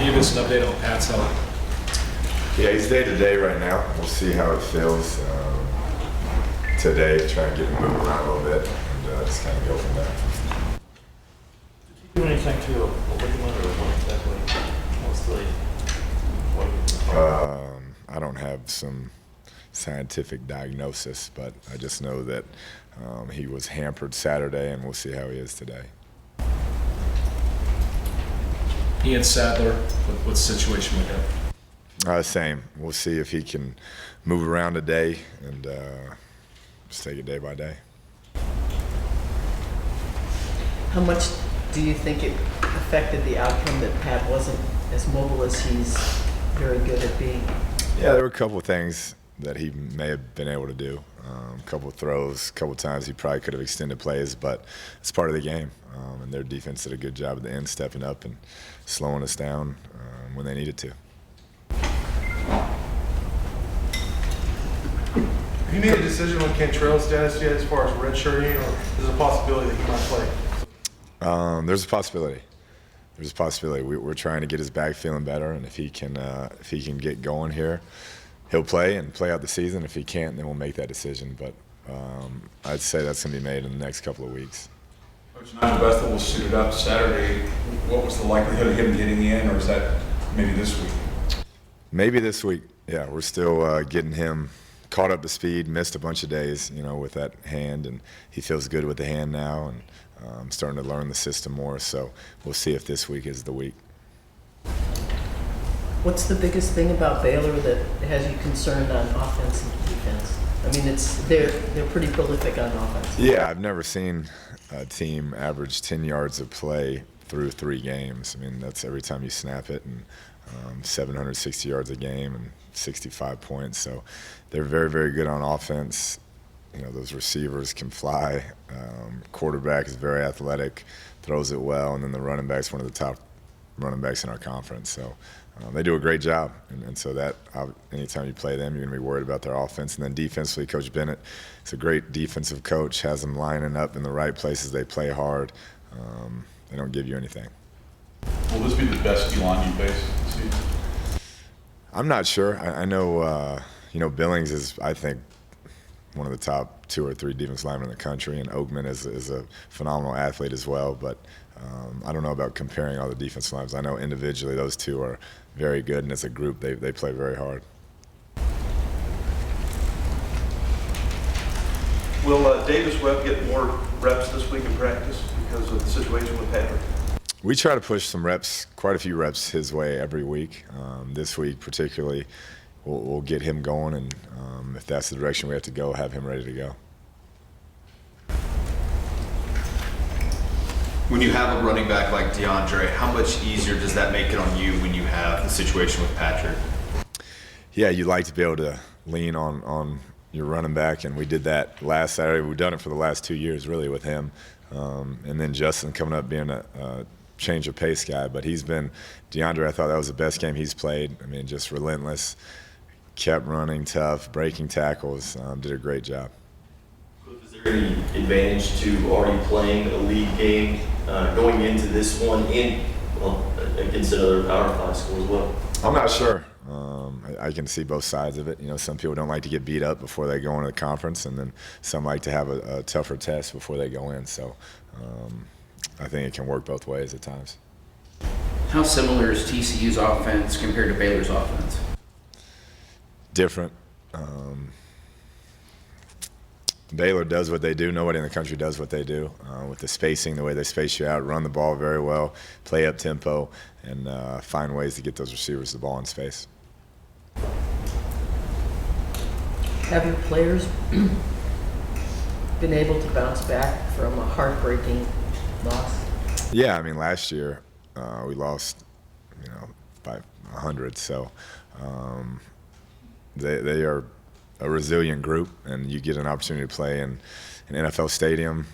you give us an update on Pat's health? Yeah, he's day-to-day right now. We'll see how it feels today, try and get him moving around a little bit, and just kind of go from there. Did you do anything to a ligament or what exactly? I don't have some scientific diagnosis, but I just know that he was hampered Saturday, and we'll see how he is today. Ian Sadler, what's the situation with him? Same. We'll see if he can move around today and just take it day by day. How much do you think it affected the outcome that Pat wasn't as mobile as he's very good at being? Yeah, there were a couple of things that he may have been able to do. A couple of throws, a couple of times he probably could have extended plays, but it's part of the game. And their defense did a good job at the end, stepping up and slowing us down when they needed to. Have you made a decision on Cantrell's status yet as far as redshirting, or is there a possibility that he might play? There's a possibility. There's a possibility. We're trying to get his back feeling better, and if he can get going here, he'll play and play out the season. If he can't, then we'll make that decision. But I'd say that's going to be made in the next couple of weeks. Coach Nigel Bethel was suited up Saturday. What was the likelihood of him getting in, or is that maybe this week? Maybe this week. Yeah, we're still getting him caught up to speed. Missed a bunch of days, with that hand, and he feels good with the hand now, and starting to learn the system more. So we'll see if this week is the week. What's the biggest thing about Baylor that has you concerned on offense and defense? I mean, they're pretty prolific on offense. Yeah, I've never seen a team average 10 yards of play through 3 games. I mean, that's every time you snap it, and 760 yards a game and 65 points. So they're very, very good on offense. Those receivers can fly. Quarterback is very athletic, throws it well, and then the running back's one of the top running backs in our conference. So they do a great job, and so that anytime you play them, you're going to be worried about their offense. And then defensively, Coach Bennett is a great defensive coach, has them lining up in the right places. They play hard. They don't give you anything. Will this be the best D-line you face this season? I'm not sure. I know, Billings is, I think, one of the top 2 or 3 defensive linemen in the country, and Oakman is a phenomenal athlete as well. But I don't know about comparing all the defensive lines. I know individually those 2 are very good, and as a group they play very hard. Will Davis Webb get more reps this week in practice because of the situation with Patrick? We try to push some reps, quite a few reps his way every week. This week particularly, we'll get him going, and if that's the direction we have to go, have him ready to go. When you have a running back like DeAndre, how much easier does that make it on you when you have the situation with Patrick? Yeah, you like to be able to lean on your running back, and we did that last Saturday. We've done it for the last 2 years, really, with him. And then Justin coming up being a change of pace guy. But DeAndre, I thought that was the best game he's played. I mean, just relentless, kept running tough, breaking tackles, did a great job. Is there any advantage to already playing a league game going into this one against another Power 5 school as well? I'm not sure. I can see both sides of it. Some people don't like to get beat up before they go into the conference, and then some like to have a tougher test before they go in. So I think it can work both ways at times. How similar is TCU's offense compared to Baylor's offense? Different. Baylor does what they do. Nobody in the country does what they do. With the spacing, the way they space you out, run the ball very well, play up tempo, and find ways to get those receivers the ball in space. Have your players been able to bounce back from a heartbreaking loss? Yeah, I mean, last year we lost, by 100. So they are a resilient group, and you get an opportunity to play in an NFL stadium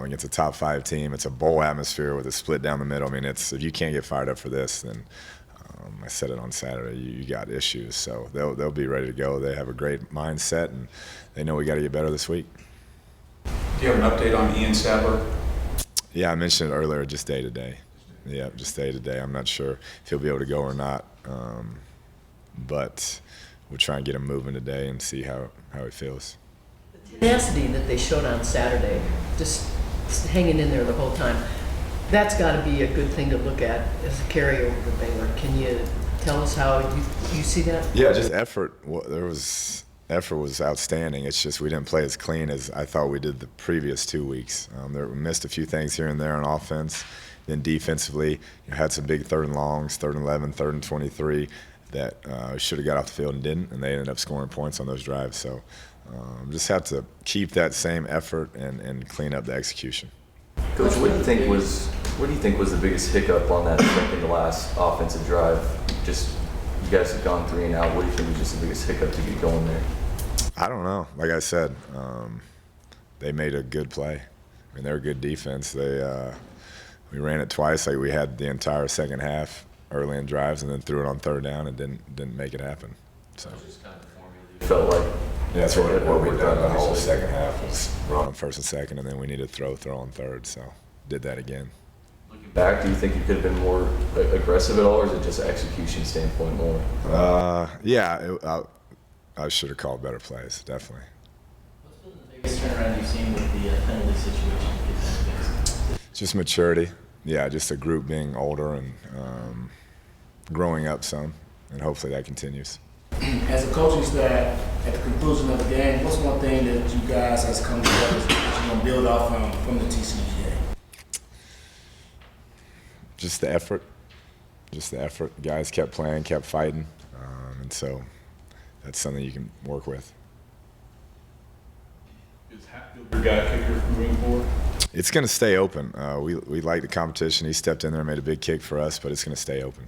against a top 5 team. It's a bowl atmosphere with a split down the middle. I mean, if you can't get fired up for this, then I said it on Saturday, you got issues. So they'll be ready to go. They have a great mindset, and they know we got to get better this week. Do you have an update on Ian Sadler? Yeah, I mentioned it earlier, just day to day. Yeah, just day to day. I'm not sure if he'll be able to go or not, but we'll try and get him moving today and see how he feels. The tenacity that they showed on Saturday, just hanging in there the whole time, that's got to be a good thing to look at as a carryover to Baylor. Can you tell us how you see that? Yeah, just effort. Effort was outstanding. It's just we didn't play as clean as I thought we did the previous 2 weeks. We missed a few things here and there on offense. Then defensively, had some big 3rd and longs, 3rd and 11, 3rd and 23 that should have got off the field and didn't, and they ended up scoring points on those drives. So just have to keep that same effort and clean up the execution. Coach, what do you think was the biggest hiccup on that second to last offensive drive? Just you guys have gone 3 and out. What do you think was just the biggest hiccup to get going there? I don't know. Like I said, they made a good play. I mean, they're a good defense. We ran it twice. Like we had the entire second half early in drives, and then threw it on 3rd down and didn't make it happen. So It felt like that's what we done the whole second half was run on 1st and 2nd, and then we needed to throw on 3rd. So did that again. looking back, do you think you could have been more aggressive at all, or is it just execution standpoint more? I should have called better plays, definitely. What's been the biggest turnaround you've seen with the penalty situation? Just maturity. Yeah, just a group being older and growing up some, and hopefully that continues. As a coaching staff, at the conclusion of the game, what's one thing that you guys has come together that you're going to build off from the TCGA? Just the effort. Guys kept playing, kept fighting, and so that's something you can work with. Is Hatfield your guy kicker moving forward? It's going to stay open. We like the competition. He stepped in there and made a big kick for us, but it's going to stay open.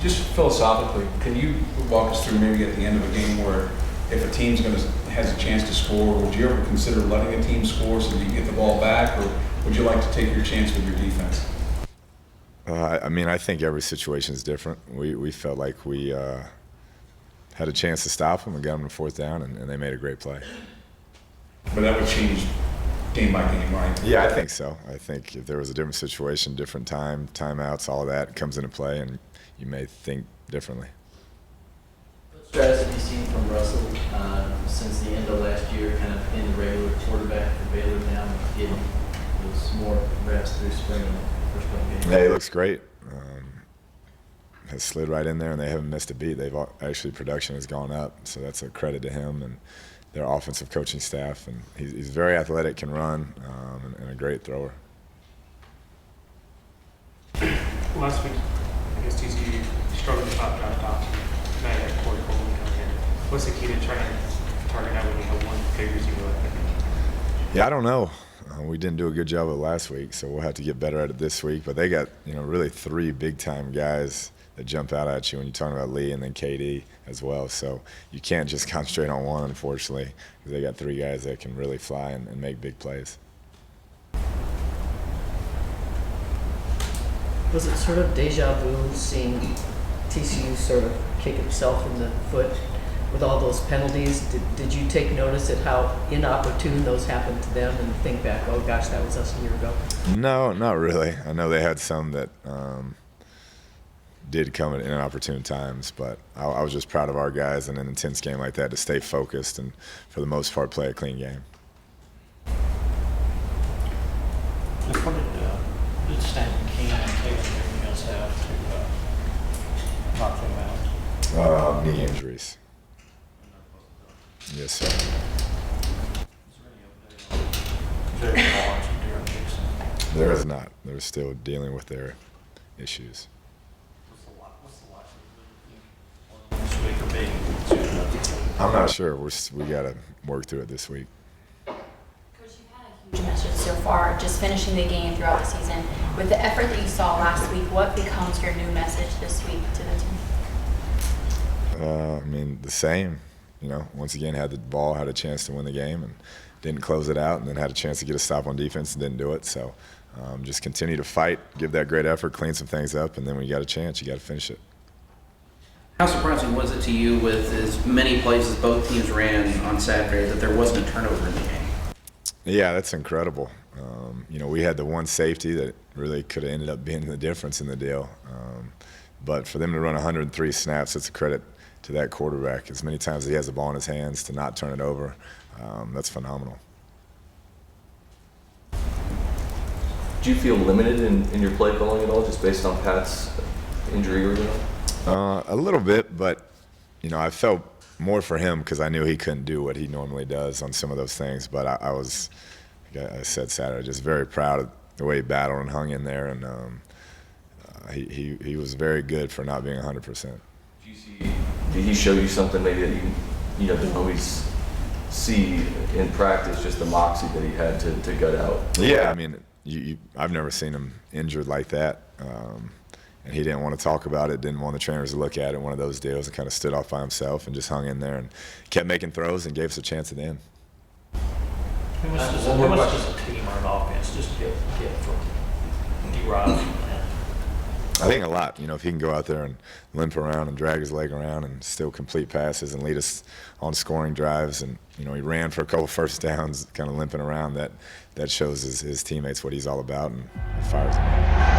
Just philosophically, can you walk us through maybe at the end of a game where if a team's has a chance to score, would you ever consider letting a team score so you can get the ball back, or would you like to take your chance with your defense? I think every situation is different. We felt like we had a chance to stop them and got them to 4th down, and they made a great play. But that would change game by game, right? Yeah, I think so. I think if there was a different situation, different timeouts, all of that comes into play, and you may think differently. What strategy have you seen from Russell since the end of last year, kind of being the regular quarterback for Baylor now, and getting those more reps through spring and first game? Yeah, he looks great. Has slid right in there, and they haven't missed a beat. Actually, production has gone up, so that's a credit to him and their offensive coaching staff. And he's very athletic, can run, and a great thrower. Last week, I guess TCU struggled to stop drive tops. Now you have Corey Coleman coming in. What's the key to trying to target out when you have one big receiver like that? Yeah, I don't know. We didn't do a good job of it last week, so we'll have to get better at it this week. But they got really 3 big-time guys that jump out at you when you're talking about Lee and then KD as well. So you can't just concentrate on one, unfortunately, because they got 3 guys that can really fly and make big plays. Was it sort of deja vu seeing TCU sort of kick himself in the foot with all those penalties? Did you take notice at how inopportune those happened to them and think back, oh gosh, that was us a year ago? No, not really. I know they had some that did come at inopportune times, but I was just proud of our guys in an intense game like that to stay focused and, for the most part, play a clean game. Just what did Stanton, King, and Taylor and everything else have to knock them out? Knee injuries. Yes, sir. There is not. They're still dealing with their issues. I'm not sure. We got to work through it this week. Coach, you've had a huge message so far, just finishing the game throughout the season. With the effort that you saw last week, what becomes your new message this week to the team? The same. Once again, had the ball, had a chance to win the game, and didn't close it out, and then had a chance to get a stop on defense and didn't do it. So just continue to fight, give that great effort, clean some things up, and then when you got a chance, you got to finish it. How surprising was it to you, with as many plays as both teams ran on Saturday, that there wasn't a turnover in the game? Yeah, that's incredible. You know, we had the one safety that really could have ended up being the difference in the deal. But for them to run 103 snaps, it's a credit to that quarterback. As many times as he has the ball in his hands, to not turn it over, that's phenomenal. Do you feel limited in your play calling at all, just based on Pat's injury or A little bit, but you know, I felt more for him because I knew he couldn't do what he normally does on some of those things. But I was, like I said Saturday, just very proud of the way he battled and hung in there, and he was very good for not being 100%. Did he show you something maybe that you don't always see in practice, just the moxie that he had to gut out? Yeah, I mean, I've never seen him injured like that. And he didn't want to talk about it, didn't want the trainers to look at it, one of those deals, and kind of stood off by himself and just hung in there and kept making throws and gave us a chance at the end. How much does a team or an offense just get from D-Rob from that? I think a lot. You know, if he can go out there and limp around and drag his leg around and still complete passes and lead us on scoring drives, and you know, he ran for a couple first downs, kind of limping around. That shows his teammates what he's all about and fires them.